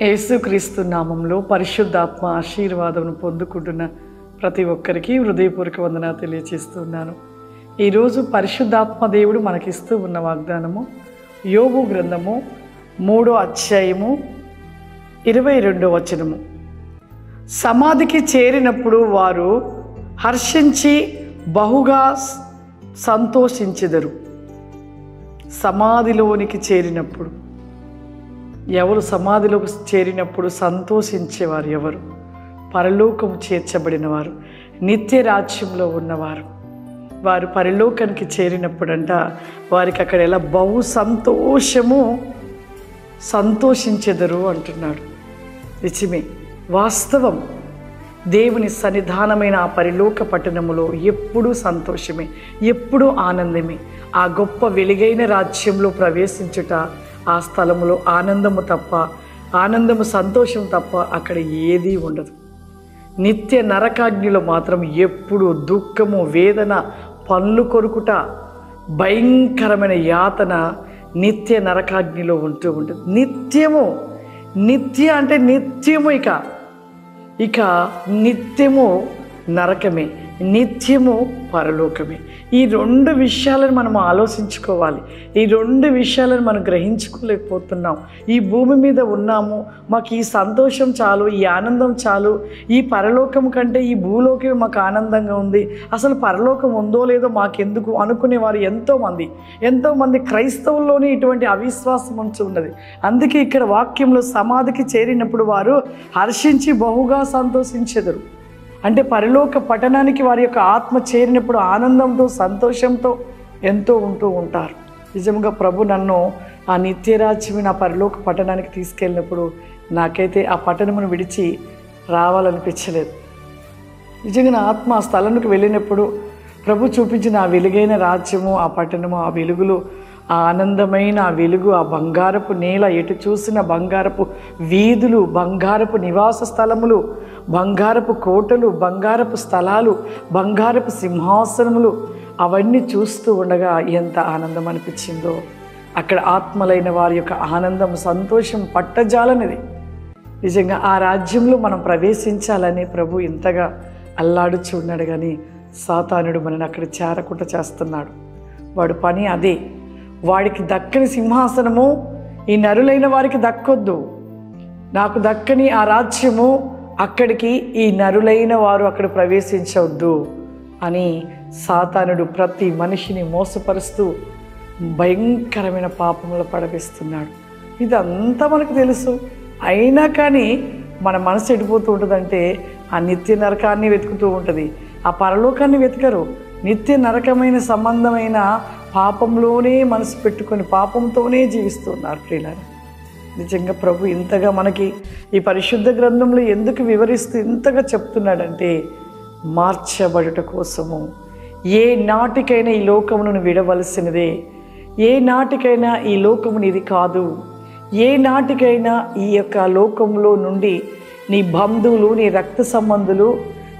యేసుక్రీస్తు నామంలో పరిశుద్ధాత్మ ఆశీర్వాదమును పొందుకుంటున్న ప్రతి ఒక్కరికి హృదయపూర్వక వందనాలు తెలియజేస్తున్నాను. ఈరోజు పరిశుద్ధాత్మ దేవుడు మనకిస్తూ ఉన్న వాగ్దానము యోబు గ్రంథము 3వ అధ్యాయము 22వ వచనము. సమాధికి చేరినప్పుడు వారు హర్షించి బహుగా సంతోషించెదరు. సమాధిలోనికి చేరినప్పుడు ఎవరు సమాధిలోకి చేరినప్పుడు సంతోషించేవారు ఎవరు? పరలోకము చేర్చబడిన వారు, నిత్య రాజ్యంలో ఉన్నవారు. వారు పరలోకానికి చేరినప్పుడంట వారికి అక్కడ ఎలా బహు సంతోషించెదరు అంటున్నాడు. నిజమే, వాస్తవం. దేవుని సన్నిధానమైన ఆ పరలోక పట్టణములో ఎప్పుడూ సంతోషమే, ఎప్పుడూ ఆనందమే. ఆ గొప్ప వెలుగైన రాజ్యంలో ప్రవేశించుట, ఆ స్థలములో ఆనందము సంతోషం తప్ప అక్కడ ఏదీ ఉండదు. నిత్య నరకాగ్నిలో మాత్రం ఎప్పుడు దుఃఖము, వేదన, పళ్ళు కొరుకుట, భయంకరమైన యాతన నిత్య నరకాగ్నిలో ఉంటూ ఉంటుంది. నిత్య అంటే నిత్యము, ఇక నిత్యము నరకమే, నిత్యము పరలోకమే. ఈ రెండు విషయాలను మనం ఆలోచించుకోవాలి. ఈ రెండు విషయాలను మనం గ్రహించుకోలేకపోతున్నాం. ఈ భూమి మీద ఉన్నాము, మాకు ఈ సంతోషం చాలు, ఈ ఆనందం చాలు, ఈ పరలోకం కంటే ఈ భూలోకమే మాకు ఆనందంగా ఉంది, అసలు పరలోకం ఉందో లేదో మాకెందుకు అనుకునేవారు ఎంతోమంది క్రైస్తవుల్లోనే ఇటువంటి అవిశ్వాసం ఉంచి ఉన్నది. అందుకే ఇక్కడ వాక్యంలో సమాధికి చేరినప్పుడు వారు హర్షించి బహుగా సంతోషించెదరు. అంటే పరలోక పట్టణానికి వారి యొక్క ఆత్మ చేరినప్పుడు ఆనందంతో, సంతోషంతో ఎంతో ఉంటూ ఉంటారు. నిజంగా ప్రభు నన్ను ఆ నిత్యరాజ్యమైన ఆ పరలోక పట్టణానికి తీసుకెళ్ళినప్పుడు నాకైతే ఆ పట్టణమును విడిచి రావాలనిపించలేదు. నిజంగా నా ఆత్మ ఆ స్థలానికి వెళ్ళినప్పుడు ప్రభు చూపించిన ఆ వెలుగైన రాజ్యము, ఆ పట్టణము, ఆ వెలుగులు, ఆ ఆనందమైన ఆ వెలుగు, ఆ బంగారపు నేల, ఎటు చూసిన బంగారపు వీధులు, బంగారపు నివాస స్థలములు, బంగారపు కోటలు, బంగారపు స్థలాలు, బంగారపు సింహాసనములు, అవన్నీ చూస్తూ ఉండగా ఎంత ఆనందం అనిపించిందో. అక్కడ ఆత్మలైన వారి యొక్క ఆనందం, సంతోషం పట్టజాలనిది. నిజంగా ఆ రాజ్యంలో మనం ప్రవేశించాలని ప్రభు ఇంతగా అల్లాడుచు ఉన్నాడు. కానీ సాతానుడు మనని అక్కడ చేరకుండా చేస్తున్నాడు. వాడు పని అదే. వాడికి దక్కని సింహాసనము ఈ నరులైన వారికి దక్కొద్దు, నాకు దక్కని ఆ రాజ్యము అక్కడికి ఈ నరులైన వారు అక్కడ ప్రవేశించవద్దు అని సాతానుడు ప్రతి మనిషిని మోసపరుస్తూ భయంకరమైన పాపంలో పడవేస్తున్నాడు. ఇదంతా మనకు తెలుసు. అయినా కానీ మన మనసు ఎడిపోతూ ఉంటుందంటే ఆ నిత్య నరకాన్ని వెతుకుతూ ఉంటుంది, ఆ పరలోకాన్ని వెతకరు. నిత్య నరకమైన సంబంధమైన పాపంలోనే మనసు పెట్టుకొని పాపంతోనే జీవిస్తున్నారు ప్రియులారా. నిజంగా ప్రభు ఇంతగా మనకి ఈ పరిశుద్ధ గ్రంథంలో ఎందుకు వివరిస్తూ ఇంతగా చెప్తున్నాడంటే మార్చబడుట కోసము. ఏ నాటికైనా ఈ లోకమును విడవలసినదే, ఏ నాటికైనా ఈ లోకము నీది కాదు, ఏ నాటికైనా ఈ యొక్క లోకంలో నుండి నీ బంధువులు, నీ రక్త సంబంధులు,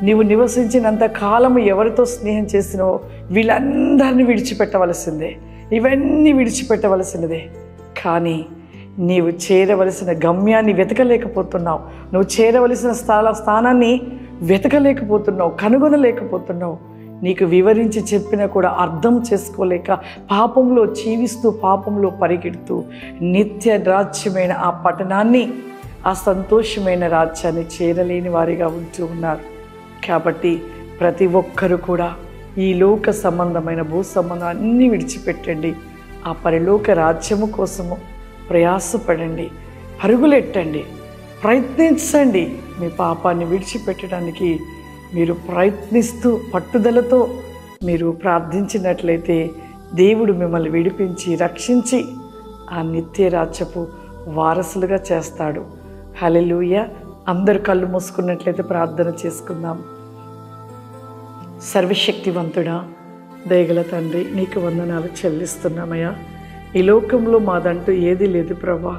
నీవు నివసించినంత కాలము ఎవరితో స్నేహం చేసినావో వీళ్ళందరినీ విడిచిపెట్టవలసిందే, ఇవన్నీ విడిచిపెట్టవలసినదే. కానీ నీవు చేరవలసిన గమ్యాన్ని వెతకలేకపోతున్నావు, నువ్వు చేరవలసిన స్థానాన్ని వెతకలేకపోతున్నావు, కనుగొనలేకపోతున్నావు. నీకు వివరించి చెప్పినా కూడా అర్థం చేసుకోలేక పాపంలో జీవిస్తూ, పాపంలో పరిగెడుతూ నిత్య రాజ్యమైన ఆ పట్టణాన్ని, ఆ సంతోషమైన రాజ్యాన్ని చేరలేని వారిగా ఉంటూ ఉన్నారు. కాబట్టి ప్రతి ఒక్కరూ కూడా ఈ లోక సంబంధమైన భూ సంబంధం అన్నీ విడిచిపెట్టండి. ఆ పరలోక రాజ్యము కోసము ప్రయాసపడండి, పరుగులెట్టండి, ప్రయత్నించండి. మీ పాపాన్ని విడిచిపెట్టడానికి మీరు ప్రయత్నిస్తూ పట్టుదలతో మీరు ప్రార్థించినట్లయితే దేవుడు మిమ్మల్ని విడిపించి రక్షించి ఆ నిత్య రాజ్యపు వారసులుగా చేస్తాడు. హల్లెలూయా. అందరు కళ్ళు మూసుకున్నట్లయితే ప్రార్థన చేసుకుందాం. సర్వశక్తివంతుడా, దయగల తండ్రి, నీకు వందనాలు చెల్లిస్తున్నామయ్యా. ఈ లోకంలో మాదంటూ ఏది లేదు ప్రభా,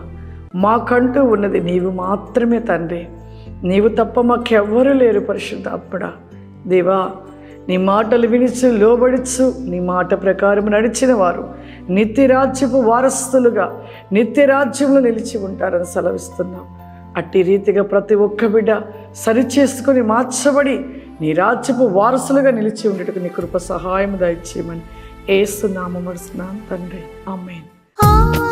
మాకంటూ ఉన్నది నీవు మాత్రమే తండ్రి. నీవు తప్ప మాకెవ్వరూ లేరు పరిశుద్ధాత్ముడా. దేవా, నీ మాటలు వినిచు, లోబడిచు, నీ మాట ప్రకారం నడిచిన వారు నిత్యరాజ్యపు వారసులుగా నిత్యరాజ్యంలో నిలిచి ఉంటారని సెలవిస్తున్నాం. అట్టి రీతిగా ప్రతి ఒక్క బిడ్డ సరిచేసుకొని మార్చబడి నీ రాజ్యపు వారసులుగా నిలిచి ఉండేటకు నీ కృప సహాయం దయచేయమని యేసు నామమున అడుగుతున్నాను తండ్రి. ఆమేన్.